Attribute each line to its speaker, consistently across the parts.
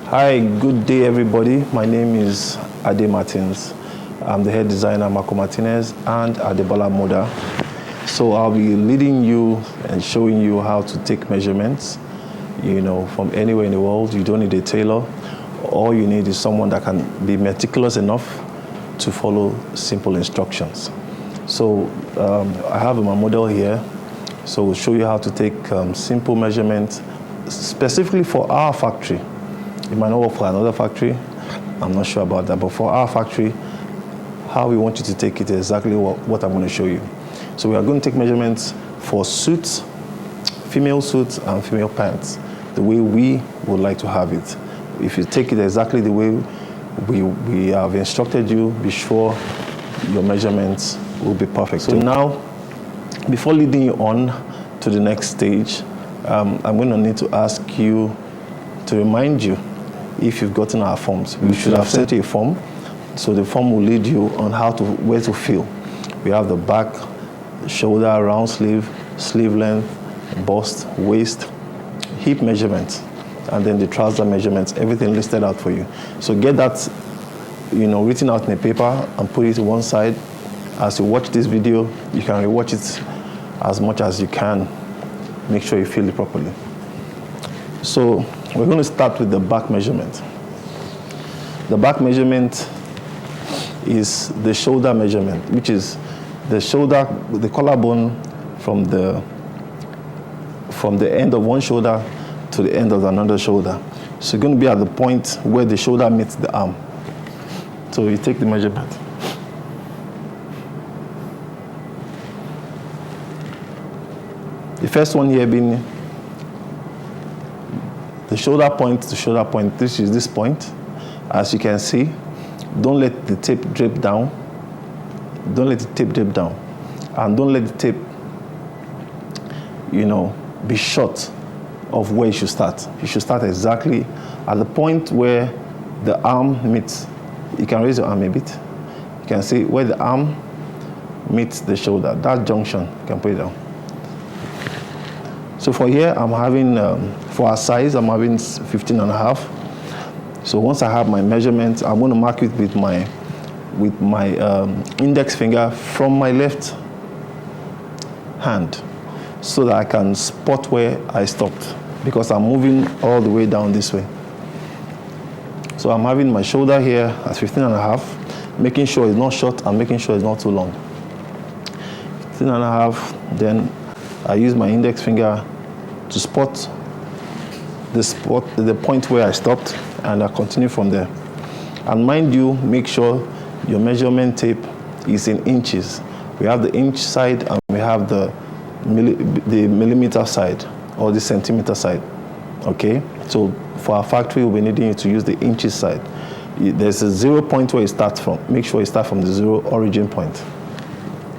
Speaker 1: Hi, good day everybody. My name is Ade Martins. I'm the head designer Marco Martinez and Adebola Moda. So I'll be leading you and showing you how to take measurements, from anywhere in the world. You don't need a tailor. All you need is someone that can be meticulous enough to follow simple instructions. So I have my model here. So we'll show you how to take simple measurements specifically for our factory. It might not work for another factory. I'm not sure about that. But for our factory, how we want you to take it is exactly what I'm going to show you. So we are going to take measurements for suits, female suits and female pants, the way we would like to have it. If you take it exactly the way we have instructed you, be sure your measurements will be perfect. So now, before leading you on to the next stage, I'm going to need to ask you to remind you if you've gotten our forms. We should have sent you a form, so the form will lead you on where to fill. We have the back, shoulder, round sleeve, sleeve length, bust, waist, hip measurements, and then the trouser measurements, everything listed out for you. So get that written out in a paper and put it to one side. As you watch this video, you can rewatch it as much as you can. Make sure you fill it properly. So we're going to start with the back measurement. The back measurement is the shoulder measurement, which is the shoulder, the collarbone from the end of one shoulder to the end of another shoulder. So you're going to be at the point where the shoulder meets the arm. So you take the measurement. The first one here being the shoulder point to shoulder point. This is this point. As you can see, don't let the tape drip down. Don't let the tape drip down. And don't let the tape, be short of where you should start. You should start exactly at the point where the arm meets. You can raise your arm a bit. You can see where the arm meets the shoulder. That junction, you can put it down. So for here, I'm having, for our size, I'm having 15.5. So once I have my measurement, I'm going to mark it with my index finger from my left hand, so that I can spot where I stopped, because I'm moving all the way down this way. So I'm having my shoulder here at 15.5, making sure it's not short and making sure it's not too long. 15.5, then I use my index finger to spot the point where I stopped, and I continue from there. And mind you, make sure your measurement tape is in inches. We have the inch side and we have the millimeter side, or the centimeter side. Okay, so for our factory, we'll be needing you to use the inches side. There's a 0 point where you start from. Make sure you start from the 0 origin point.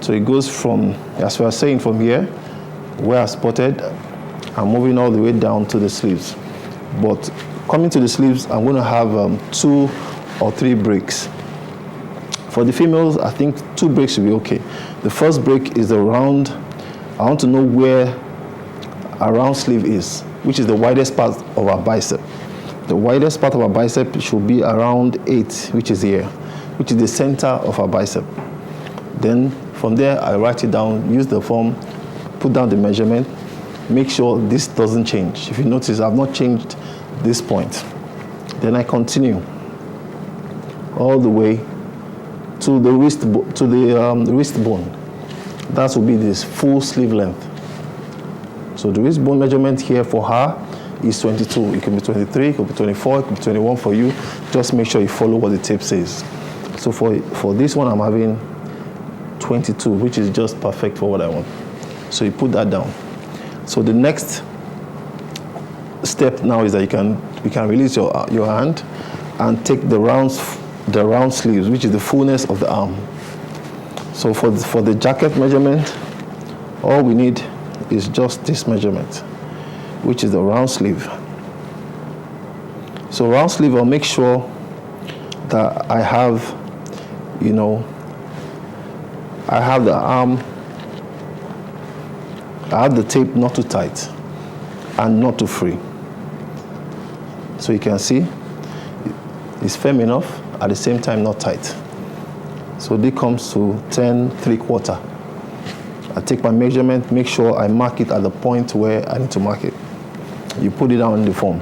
Speaker 1: So it goes from, as we are saying, from here, where I spotted, I'm moving all the way down to the sleeves. But coming to the sleeves, I'm going to have 2 or 3 breaks. For the females, I think 2 breaks will be okay. The first break is the round. I want to know where a round sleeve is, which is the widest part of our bicep. The widest part of our bicep should be around 8, which is here, which is the center of our bicep. Then from there, I write it down, use the form, put down the measurement, make sure this doesn't change. If you notice, I've not changed this point. Then I continue all the way to the wrist bone. That will be this full sleeve length. So the wrist bone measurement here for her is 22. It could be 23, it could be 24, it could be 21 for you. Just make sure you follow what the tape says. So for this one, I'm having 22, which is just perfect for what I want. So you put that down. So the next step now is that you can release your hand and take the round sleeves, which is the fullness of the arm. So for the jacket measurement, all we need is just this measurement, which is the round sleeve. So round sleeve, I'll make sure that I have, I have the arm, I have the tape not too tight and not too free. So you can see It's firm enough, at the same time not tight. So this comes to 10 3/4. I take my measurement, make sure I mark it at the point where I need to mark it. You put it down in the form.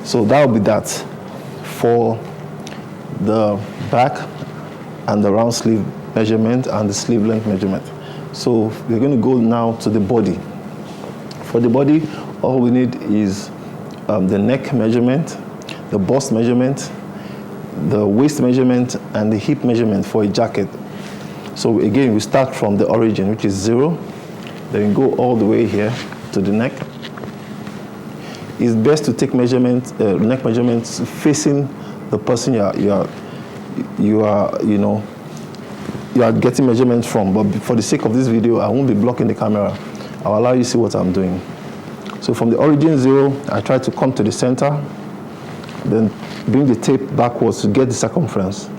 Speaker 1: So that will be that for the back and the round sleeve measurement and the sleeve length measurement. So we're going to go now to the body. For the body, all we need is the neck measurement, the bust measurement, the waist measurement, and the hip measurement for a jacket. So again, we start from the origin, which is 0. Then we go all the way here to the neck. It's best to take measurements, neck measurements facing the person you are getting measurements from. But for the sake of this video, I won't be blocking the camera. I'll allow you to see what I'm doing. So from the origin 0, I try to come to the center, then bring the tape backwards to get the circumference.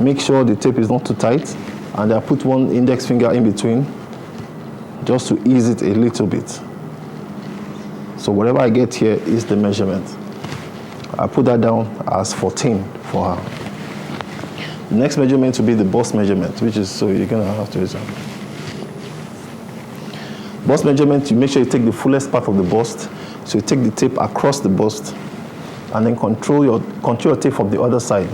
Speaker 1: Make sure the tape is not too tight, and I put one index finger in between just to ease it a little bit. So whatever I get here is the measurement. I put that down as 14 for her. The next measurement will be the bust measurement, which is, so you're gonna have to raise it. Bust measurement, you make sure you take the fullest part of the bust. So you take the tape across the bust and then control your tape from the other side.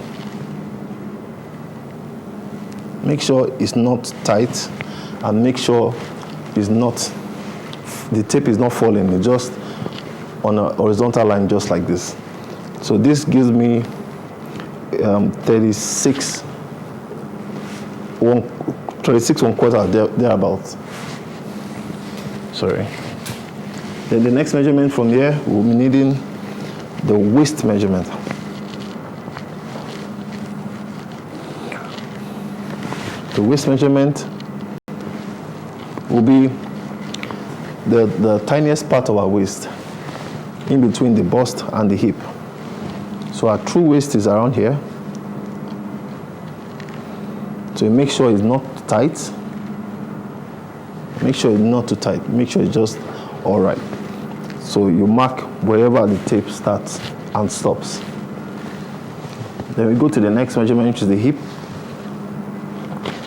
Speaker 1: Make sure it's not tight and make sure the tape is not falling. It's just on a horizontal line, just like this. So this gives me 36 1/4, thereabouts. Sorry. Then the next measurement from here, we'll be needing the waist measurement. The waist measurement will be the tiniest part of our waist, in between the bust and the hip. So our true waist is around here. So you make sure it's not tight. Make sure it's not too tight. Make sure it's just all right. So you mark wherever the tape starts and stops. Then we go to the next measurement, which is the hip.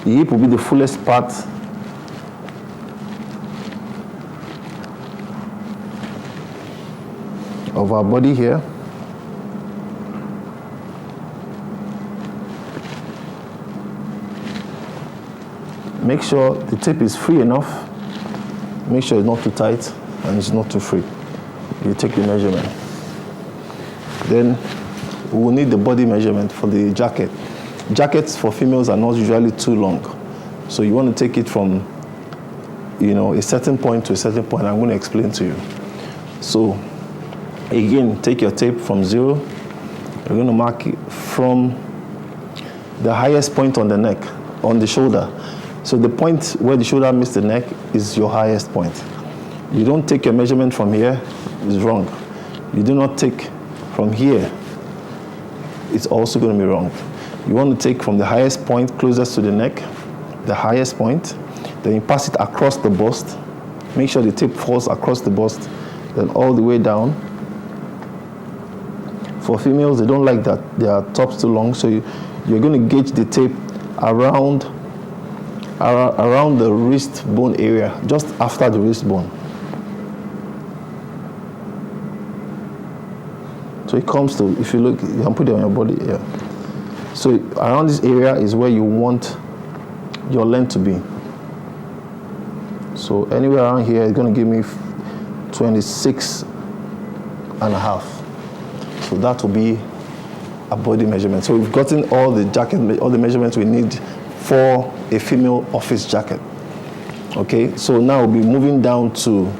Speaker 1: The hip will be the fullest part of our body here. Make sure the tape is free enough. Make sure it's not too tight and it's not too free. You take the measurement. Then we will need the body measurement for the jacket. Jackets for females are not usually too long. So you want to take it from, a certain point to a certain point. I'm going to explain to you. So again, take your tape from 0. You're going to mark it from the highest point on the neck, on the shoulder. So the point where the shoulder meets the neck is your highest point. You don't take your measurement from here, it's wrong. You do not take from here, it's also going to be wrong. You want to take from the highest point closest to the neck, the highest point, then you pass it across the bust. Make sure the tape falls across the bust, then all the way down. For females, they don't like that their top's too long, so you're going to gauge the tape around the wrist bone area, just after the wrist bone. So it comes to, if you look, you can put it on your body here. So around this area is where you want your length to be. So anywhere around here is going to give me 26 and a half. So that will be a body measurement. So we've gotten all the measurements we need for a female office jacket. Okay, so now we'll be moving down to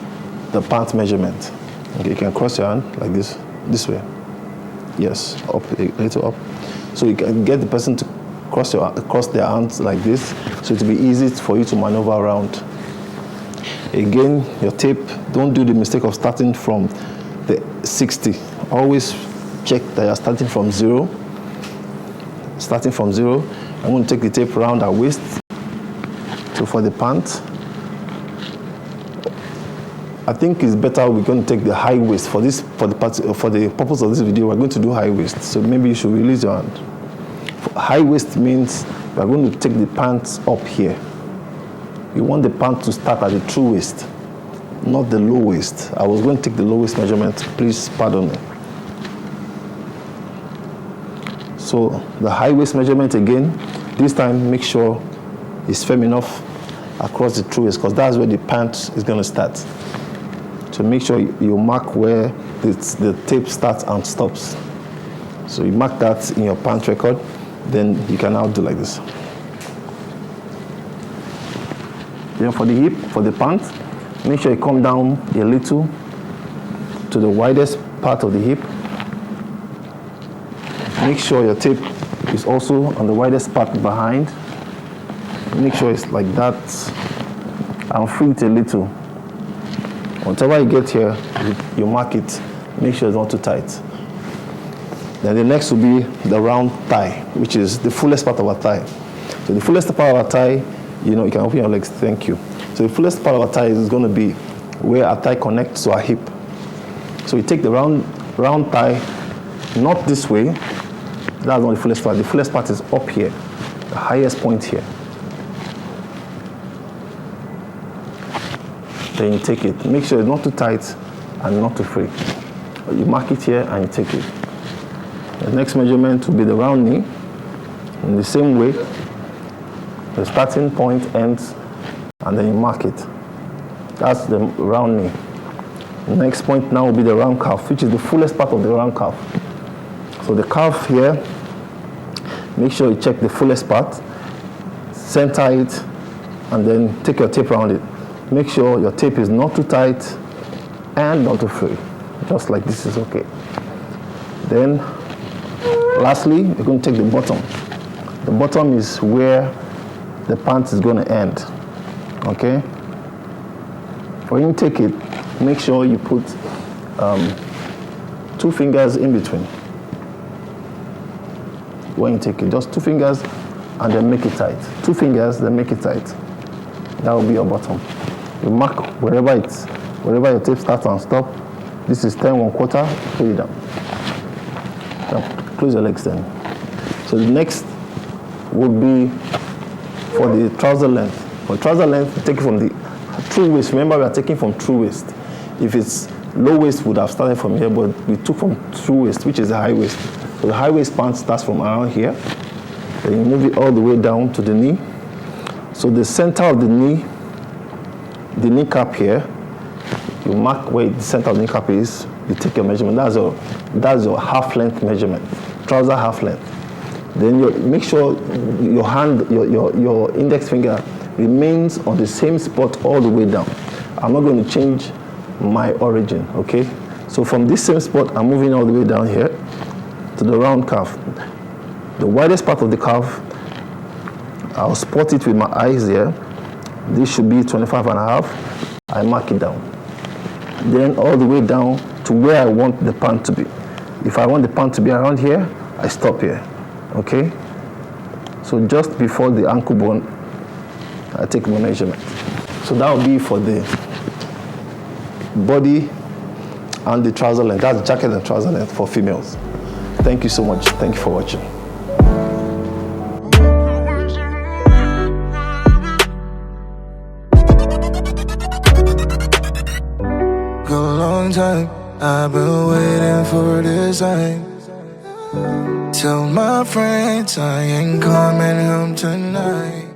Speaker 1: the pant measurement. Okay, you can cross your hand like this way. Yes, up, a little up. So you can get the person to cross their hands like this, so it will be easy for you to maneuver around. Again, your tape, don't do the mistake of starting from the 60. Always check that you're starting from 0. Starting from 0, I'm going to take the tape around our waist. So for the pant, I think it's better we're going to take the high waist for this, for the purpose of this video. We're going to do high waist, so maybe you should release your hand. High waist means we're going to take the pants up here. You want the pant to start at the true waist, not the low waist. I was going to take the low waist measurement. Please pardon me. So the high waist measurement again. This time, make sure it's firm enough across the true waist, because that's where the pant is going to start. So make sure you mark where the tape starts and stops. So you mark that in your pant record, then you can now do like this. Then for the hip, for the pant, make sure you come down a little to the widest part of the hip. Make sure your tape is also on the widest part behind. Make sure it's like that, and free it a little. Whatever you get here, you mark it. Make sure it's not too tight. Then the next will be the round thigh, which is the fullest part of our thigh. So the fullest part of our thigh, you can open your legs, thank you. So the fullest part of our thigh is going to be where our thigh connects to our hip. So we take the round thigh, not this way. That's not the fullest part. The fullest part is up here, the highest point here. Then you take it. Make sure it's not too tight and not too free. You mark it here and you take it. The next measurement will be the round knee. In the same way, the starting point ends, and then you mark it. That's the round knee. The next point now will be the round calf, which is the fullest part of the round calf. So the calf here, make sure you check the fullest part, center it, and then take your tape around it. Make sure your tape is not too tight and not too free. Just like this is okay. Then, lastly, you're going to take the bottom. The bottom is where the pant is going to end. Okay? When you take it, make sure you put 2 fingers in between. When you take it, just 2 fingers and then make it tight. 2 fingers, then make it tight. That will be your bottom. You mark wherever your tape starts and stops. This is 10 1/4, pull it down. Now, close your legs then. So the next would be for the trouser length. For trouser length, take it from the true waist. Remember, we are taking from true waist. If it's low waist, we would have started from here, but we took from true waist, which is the high waist. So the high waist pant starts from around here. Then you move it all the way down to the knee. So the center of the kneecap here, you mark where the center of the kneecap is, you take your measurement. That's your half length measurement, trouser half length. Then you make sure your hand, your index finger remains on the same spot all the way down. I'm not going to change my origin, okay? So from this same spot, I'm moving all the way down here to the round calf. The widest part of the calf, I'll spot it with my eyes here. This should be 25.5. I mark it down. Then all the way down to where I want the pant to be. If I want the pant to be around here, I stop here. Okay? So just before the ankle bone, I take my measurement. So that will be for the body and the trouser length. That's jacket and trouser length for females. Thank you so much. Thank you for watching.
Speaker 2: Time I've been waiting for this time. Tell my friends I ain't coming home tonight.